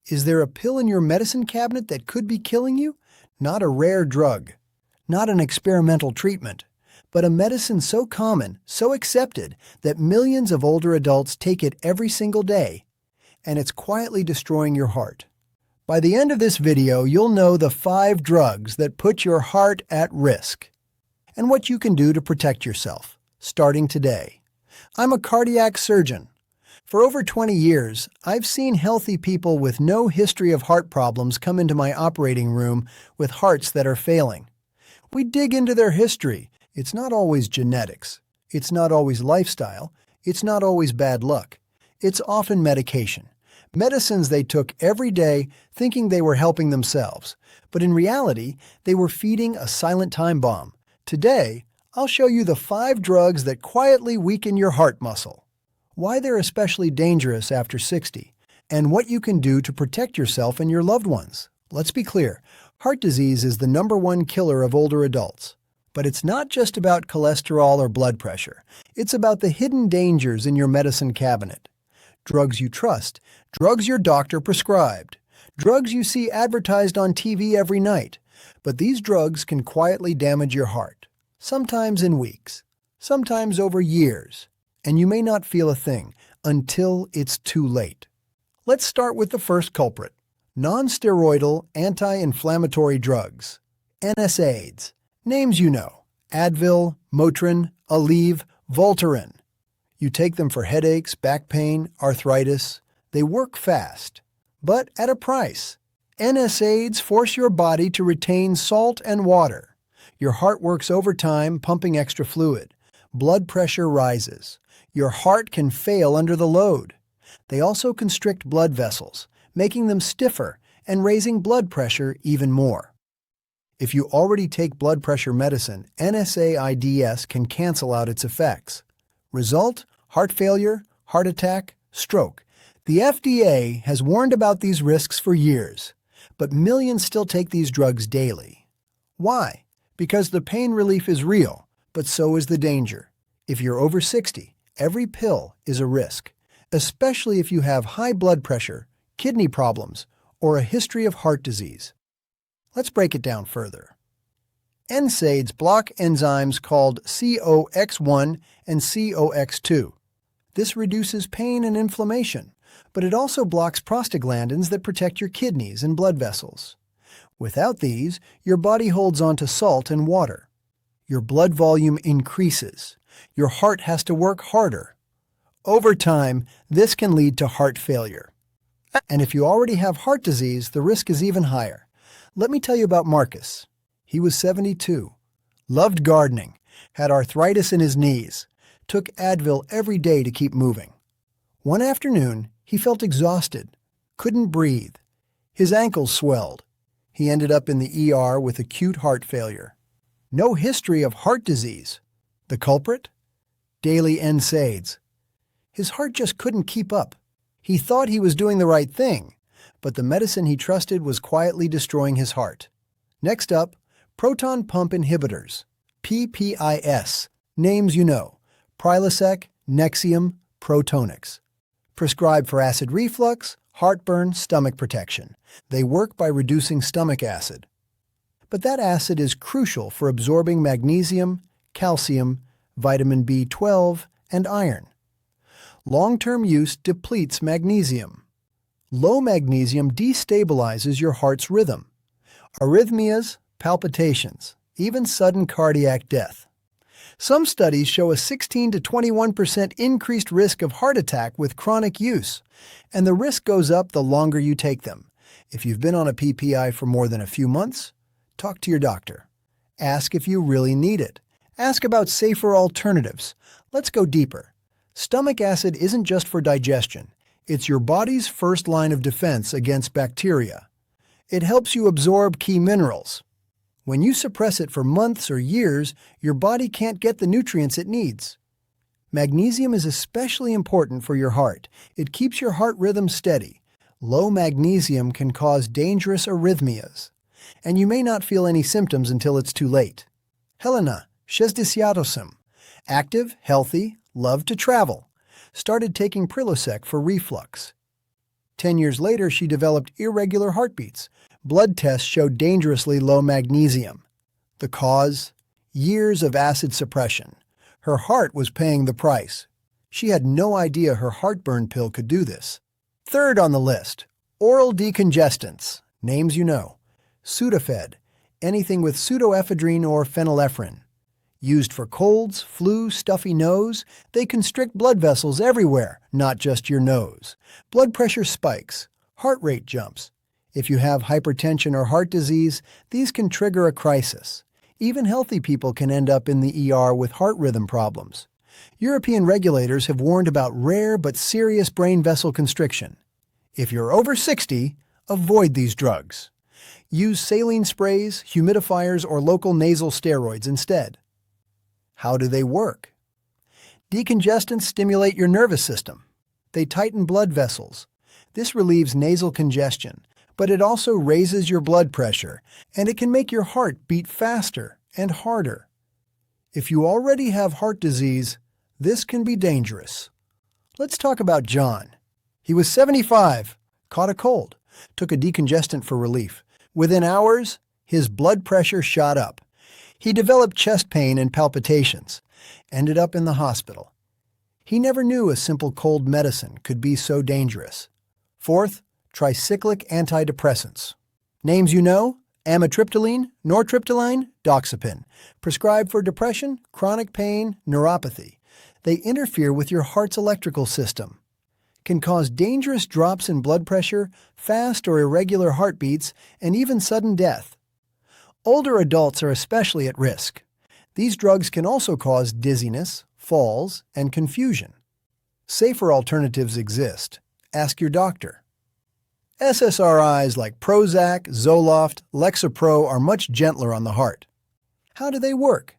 Is there a pill in your medicine cabinet that could be killing you? Not a rare drug, not an experimental treatment, but a medicine so common, so accepted, that millions of older adults take it every single day, and it's quietly destroying your heart. By the end of this video, you'll know the 5 drugs that put your heart at risk and what you can do to protect yourself, starting today. I'm a cardiac surgeon. For over 20 years, I've seen healthy people with no history of heart problems come into my operating room with hearts that are failing. We dig into their history. It's not always genetics. It's not always lifestyle. It's not always bad luck. It's often medication. Medicines they took every day thinking they were helping themselves, but in reality, they were feeding a silent time bomb. Today, I'll show you the 5 drugs that quietly weaken your heart muscle, why they're especially dangerous after 60, and what you can do to protect yourself and your loved ones. Let's be clear, heart disease is the #1 killer of older adults. But it's not just about cholesterol or blood pressure. It's about the hidden dangers in your medicine cabinet. Drugs you trust, drugs your doctor prescribed, drugs you see advertised on TV every night. But these drugs can quietly damage your heart, sometimes in weeks, sometimes over years, and you may not feel a thing until it's too late. Let's start with the first culprit, non-steroidal anti-inflammatory drugs, NSAIDs. Names you know: Advil, Motrin, Aleve, Voltaren. You take them for headaches, back pain, arthritis. They work fast, but at a price. NSAIDs force your body to retain salt and water. Your heart works overtime, pumping extra fluid. Blood pressure rises. Your heart can fail under the load. They also constrict blood vessels, making them stiffer and raising blood pressure even more. If you already take blood pressure medicine, NSAIDs can cancel out its effects. Result: heart failure, heart attack, stroke. The FDA has warned about these risks for years, but millions still take these drugs daily. Why? Because the pain relief is real, but so is the danger. If you're over 60, every pill is a risk, especially if you have high blood pressure, kidney problems, or a history of heart disease. Let's break it down further. NSAIDs block enzymes called COX-1 and COX-2. This reduces pain and inflammation, but it also blocks prostaglandins that protect your kidneys and blood vessels. Without these, your body holds on to salt and water. Your blood volume increases. Your heart has to work harder. Over time, this can lead to heart failure. And if you already have heart disease, the risk is even higher. Let me tell you about Marcus. He was 72, loved gardening, had arthritis in his knees, took Advil every day to keep moving. One afternoon, he felt exhausted, couldn't breathe. His ankles swelled. He ended up in the ER with acute heart failure. No history of heart disease. The culprit? Daily NSAIDs. His heart just couldn't keep up. He thought he was doing the right thing, but the medicine he trusted was quietly destroying his heart. Next up, proton pump inhibitors, PPIs, names you know: Prilosec, Nexium, Protonix. Prescribed for acid reflux, heartburn, stomach protection. They work by reducing stomach acid. But that acid is crucial for absorbing magnesium, calcium, vitamin B12, and iron. Long-term use depletes magnesium. Low magnesium destabilizes your heart's rhythm. Arrhythmias, palpitations, even sudden cardiac death. Some studies show a 16 to 21% increased risk of heart attack with chronic use, and the risk goes up the longer you take them. If you've been on a PPI for more than a few months, talk to your doctor. Ask if you really need it. Ask about safer alternatives. Let's go deeper. Stomach acid isn't just for digestion. It's your body's first line of defense against bacteria. It helps you absorb key minerals. When you suppress it for months or years, your body can't get the nutrients it needs. Magnesium is especially important for your heart. It keeps your heart rhythm steady. Low magnesium can cause dangerous arrhythmias, and you may not feel any symptoms until it's too late. Helena, 68, active, healthy, loved to travel. Started taking Prilosec for reflux. 10 years later, she developed irregular heartbeats. Blood tests showed dangerously low magnesium. The cause? Years of acid suppression. Her heart was paying the price. She had no idea her heartburn pill could do this. Third on the list, oral decongestants. Names you know. Sudafed, anything with pseudoephedrine or phenylephrine. Used for colds, flu, stuffy nose, they constrict blood vessels everywhere, not just your nose. Blood pressure spikes, heart rate jumps. If you have hypertension or heart disease, these can trigger a crisis. Even healthy people can end up in the ER with heart rhythm problems. European regulators have warned about rare but serious brain vessel constriction. If you're over 60, avoid these drugs. Use saline sprays, humidifiers, or local nasal steroids instead. How do they work? Decongestants stimulate your nervous system. They tighten blood vessels. This relieves nasal congestion, but it also raises your blood pressure, and it can make your heart beat faster and harder. If you already have heart disease, this can be dangerous. Let's talk about John. He was 75, caught a cold, took a decongestant for relief. Within hours, his blood pressure shot up. He developed chest pain and palpitations, ended up in the hospital. He never knew a simple cold medicine could be so dangerous. Fourth, tricyclic antidepressants. Names you know: amitriptyline, nortriptyline, doxepin. Prescribed for depression, chronic pain, neuropathy. They interfere with your heart's electrical system. Can cause dangerous drops in blood pressure, fast or irregular heartbeats, and even sudden death. Older adults are especially at risk. These drugs can also cause dizziness, falls, and confusion. Safer alternatives exist. Ask your doctor. SSRIs like Prozac, Zoloft, Lexapro are much gentler on the heart. How do they work?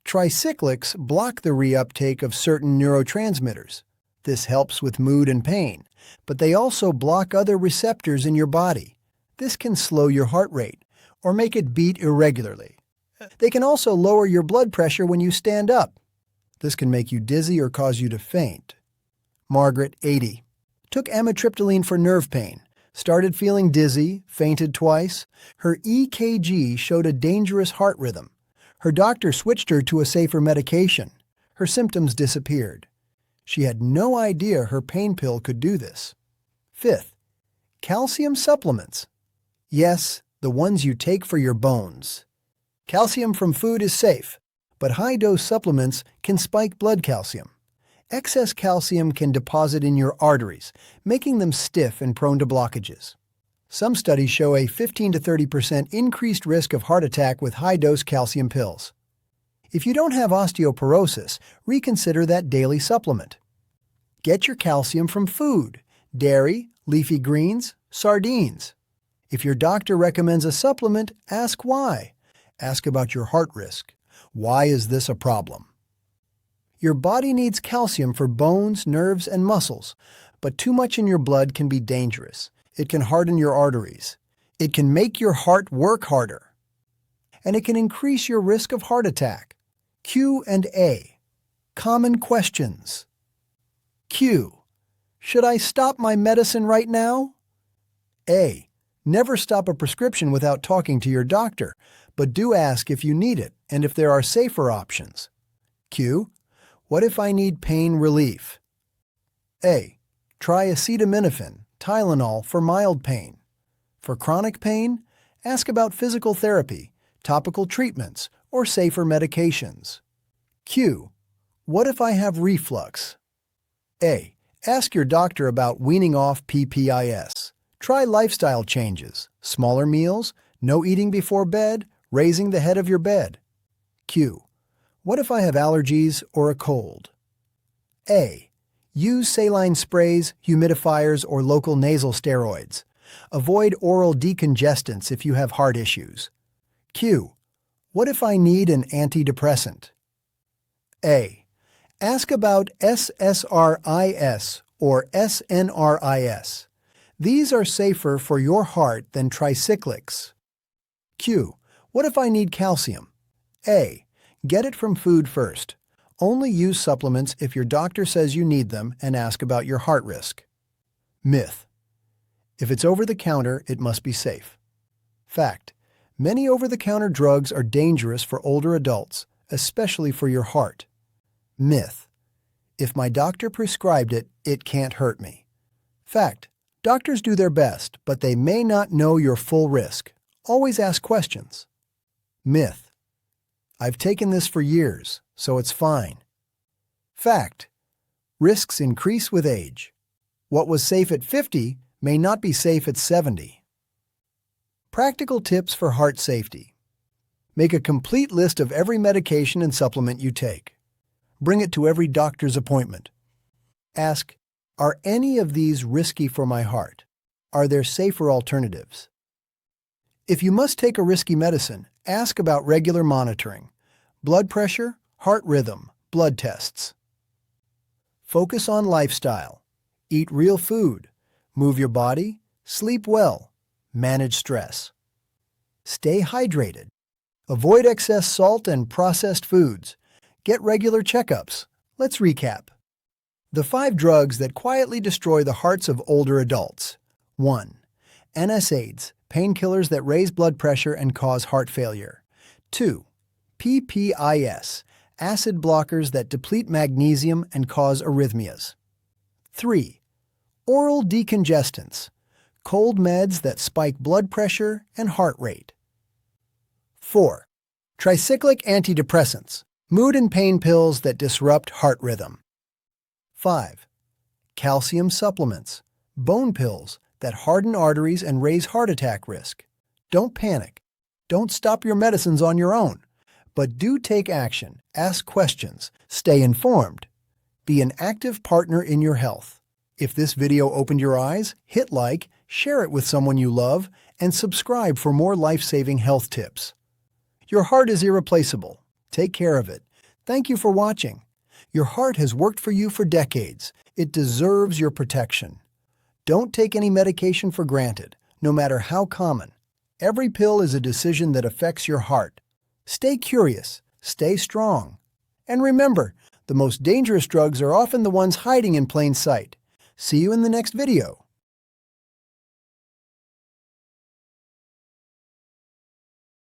Tricyclics block the reuptake of certain neurotransmitters. This helps with mood and pain, but they also block other receptors in your body. This can slow your heart rate or make it beat irregularly. They can also lower your blood pressure when you stand up. This can make you dizzy or cause you to faint. Margaret, 80, took amitriptyline for nerve pain, started feeling dizzy, fainted twice. Her EKG showed a dangerous heart rhythm. Her doctor switched her to a safer medication. Her symptoms disappeared. She had no idea her pain pill could do this. Fifth, calcium supplements. Yes, the ones you take for your bones. Calcium from food is safe, but high-dose supplements can spike blood calcium. Excess calcium can deposit in your arteries, making them stiff and prone to blockages. Some studies show a 15 to 30% increased risk of heart attack with high-dose calcium pills. If you don't have osteoporosis, reconsider that daily supplement. Get your calcium from food: dairy, leafy greens, sardines. If your doctor recommends a supplement, ask why. Ask about your heart risk. Why is this a problem? Your body needs calcium for bones, nerves, and muscles, but too much in your blood can be dangerous. It can harden your arteries. It can make your heart work harder. And it can increase your risk of heart attack. Q and A. Common questions. Q. Should I stop my medicine right now? A. Never stop a prescription without talking to your doctor, but do ask if you need it and if there are safer options. Q. What if I need pain relief? A. Try acetaminophen, Tylenol for mild pain. For chronic pain, ask about physical therapy, topical treatments, or safer medications. Q. What if I have reflux? A. Ask your doctor about weaning off PPIs. Try lifestyle changes, smaller meals, no eating before bed, raising the head of your bed. Q. What if I have allergies or a cold? A. Use saline sprays, humidifiers, or local nasal steroids. Avoid oral decongestants if you have heart issues. Q. What if I need an antidepressant? A. Ask about SSRIs or SNRIs. These are safer for your heart than tricyclics. Q. What if I need calcium? A. Get it from food first. Only use supplements if your doctor says you need them and ask about your heart risk. Myth. If it's over-the-counter, it must be safe. Fact: many over-the-counter drugs are dangerous for older adults, especially for your heart. Myth: if my doctor prescribed it, it can't hurt me. Fact: doctors do their best, but they may not know your full risk. Always ask questions. Myth: I've taken this for years, so it's fine. Fact: risks increase with age. What was safe at 50 may not be safe at 70. Practical tips for heart safety. Make a complete list of every medication and supplement you take. Bring it to every doctor's appointment. Ask, are any of these risky for my heart? Are there safer alternatives? If you must take a risky medicine, ask about regular monitoring, blood pressure, heart rhythm, blood tests. Focus on lifestyle. Eat real food. Move your body. Sleep well. Manage stress. Stay hydrated. Avoid excess salt and processed foods. Get regular checkups. Let's recap. The 5 drugs that quietly destroy the hearts of older adults. 1. NSAIDs, painkillers that raise blood pressure and cause heart failure. 2. PPIs, acid blockers that deplete magnesium and cause arrhythmias. 3. Oral decongestants, cold meds that spike blood pressure and heart rate. 4. Tricyclic antidepressants, mood and pain pills that disrupt heart rhythm. 5. Calcium supplements, bone pills that harden arteries and raise heart attack risk. Don't panic. Don't stop your medicines on your own. But do take action, ask questions, stay informed. Be an active partner in your health. If this video opened your eyes, hit like, share it with someone you love, and subscribe for more life-saving health tips. Your heart is irreplaceable. Take care of it. Thank you for watching. Your heart has worked for you for decades. It deserves your protection. Don't take any medication for granted, no matter how common. Every pill is a decision that affects your heart. Stay curious, stay strong. And remember, the most dangerous drugs are often the ones hiding in plain sight. See you in the next video.